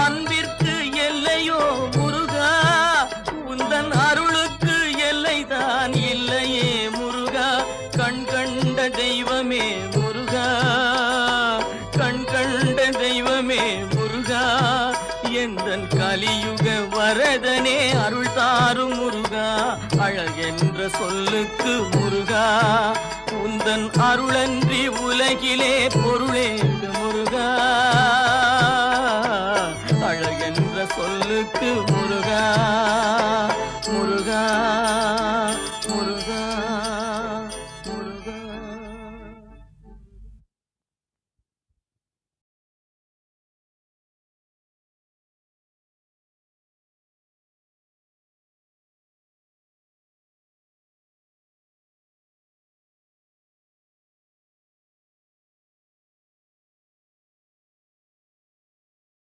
அன்பிற்கு எல்லையோ முருகா, உந்தன் அருளுக்கு எல்லைதான் இல்லையே முருகா. கண் கண்ட தெய்வமே முருகா, கண் கண்ட தெய்வமே முருகா, எந்தன் கலியுக வரதனே அருள் தாரும் முருகா. அழகென்ற சொல்லுக்கு முருகா, உந்தன் அருளன்றி உலகிலே பொருளேது முருகா. அழகென்ற சொல்லுக்கு முருகா.